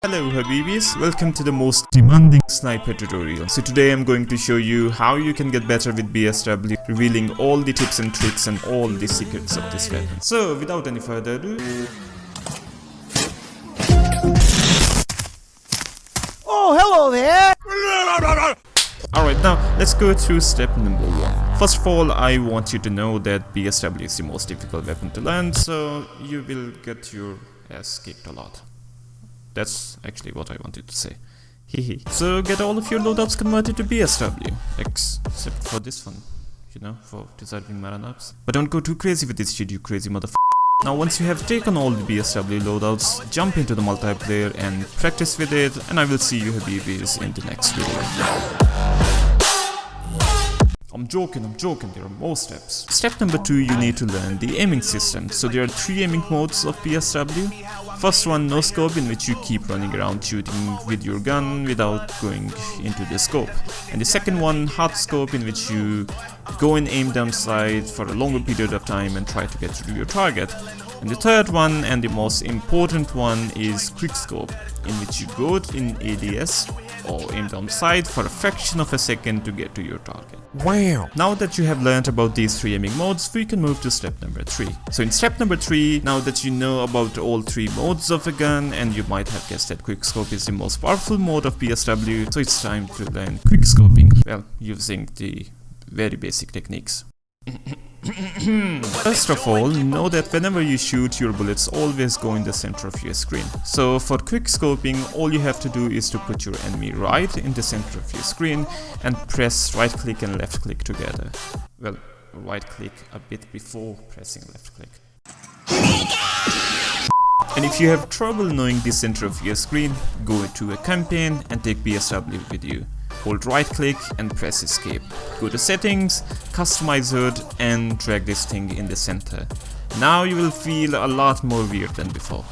Hello Habibis, welcome to the most demanding sniper tutorial. So today I'm going to show you how you can get better with BSW, revealing all the tips and tricks and all the secrets of this weapon. So without any further ado... Oh, hello there! Alright, now let's go through step number 1. First of all, I want you to know that BSW is the most difficult weapon to learn, so you will get your ass kicked a lot. That's actually what I wanted to say. Hehe. So get all of your loadouts converted to BSW, except for this one, you know, for deserving Maranabs. But don't go too crazy with this shit, you crazy motherfucker. Now once you have taken all the BSW loadouts, jump into the multiplayer and practice with it, and I will see you Habibis in the next video. I'm joking, there are more steps. Step number 2, you need to learn the aiming system. So there are 3 aiming modes of BSW. First one, no scope, in which you keep running around shooting with your gun without going into the scope. And the second one, hard scope, in which you go and aim down sight for a longer period of time and try to get to your target. And the third one, and the most important one, is quick scope, in which you go in ADS or aim down sight for a fraction of a second to get to your target. Wow! Now that you have learned about these 3 aiming modes, we can move to step number 3. So in step number 3, now that you know about all 3 modes of a gun, and you might have guessed that quick scope is the most powerful mode of BSW, so it's time to learn quick scoping, well, using the very basic techniques. First of all, know that whenever you shoot, your bullets always go in the center of your screen. So for quick scoping, all you have to do is to put your enemy right in the center of your screen and press right click and left click together. Well, right click a bit before pressing left click. And if you have trouble knowing the center of your screen, go to a campaign and take BSW with you. Hold right click and press escape. Go to settings, customize HUD and drag this thing in the center. Now you will feel a lot more weird than before.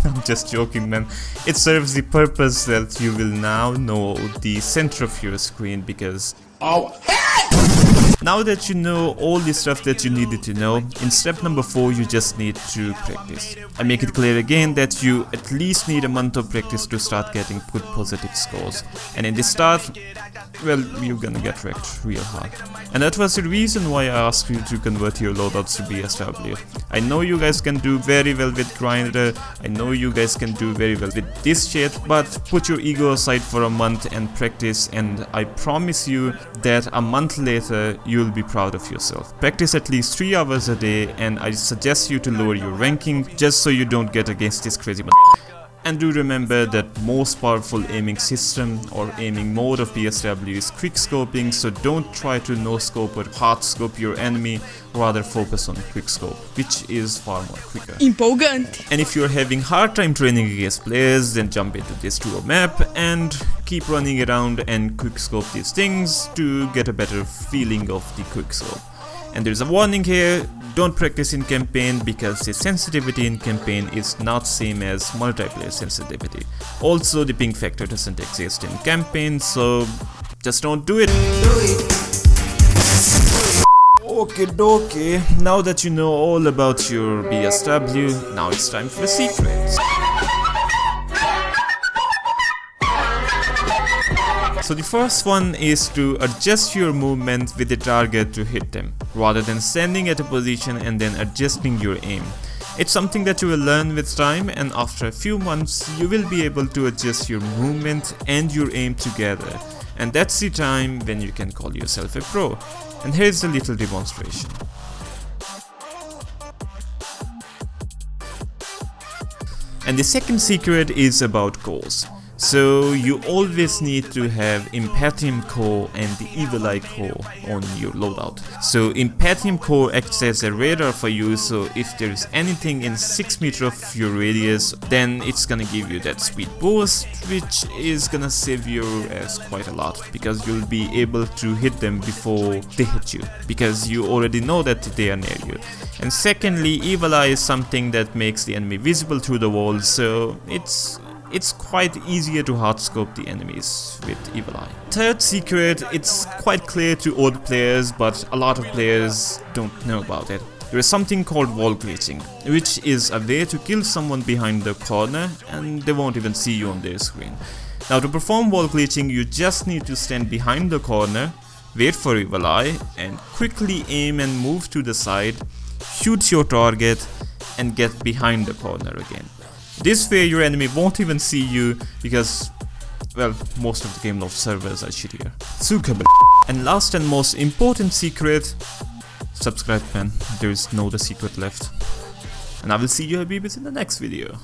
I'm just joking, man. It serves the purpose that you will now know the center of your screen because... Oh. Now that you know all the stuff that you needed to know, in step number 4 you just need to practice. I make it clear again that you at least need a month of practice to start getting good positive scores. And in the start, well, you're gonna get wrecked real hard. And that was the reason why I asked you to convert your loadouts to BSW. I know you guys can do very well with Grinder, I know you guys can do very well with this shit, but put your ego aside for a month and practice, and I promise you that a month later you'll be proud of yourself. Practice at least 3 hours a day, and I suggest you to lower your ranking just so you don't get against this crazy And do remember that most powerful aiming system or aiming mode of BSW is quick scoping, so don't try to no scope or hard scope your enemy, rather focus on quick scope, which is far more quicker. Empolgante! And if you're having hard time training against players, then jump into this tour map and keep running around and quick scope these things to get a better feeling of the quick scope. And there's a warning here, don't practice in campaign because the sensitivity in campaign is not same as multiplayer sensitivity. Also, the ping factor doesn't exist in campaign, so just don't do it. Okay, dokie. Now that you know all about your BSW, now it's time for the secrets. So the first one is to adjust your movement with the target to hit them, rather than standing at a position and then adjusting your aim. It's something that you will learn with time, and after a few months you will be able to adjust your movement and your aim together. And that's the time when you can call yourself a pro. And here's a little demonstration. And the second secret is about cores. So you always need to have Impatium core and the Evil Eye core on your loadout. So Impatium core acts as a radar for you, so if there is anything in 6 meters of your radius, then it's gonna give you that speed boost, which is gonna save your ass quite a lot, because you'll be able to hit them before they hit you, because you already know that they are near you. And secondly, Evil Eye is something that makes the enemy visible through the wall, so it's quite easier to hard scope the enemies with Evil Eye. Third secret, it's quite clear to old players, but a lot of players don't know about it. there is something called wall glitching, which is a way to kill someone behind the corner and they won't even see you on their screen. Now to perform wall glitching, you just need to stand behind the corner, wait for evil eye, and quickly aim and move to the side, shoot your target, and get behind the corner again. This way your enemy won't even see you because, well, most of the Gameloft servers are shittier. Zuckerberg. And last and most important secret, subscribe man, there is no other secret left. And I will see you Habibis in the next video.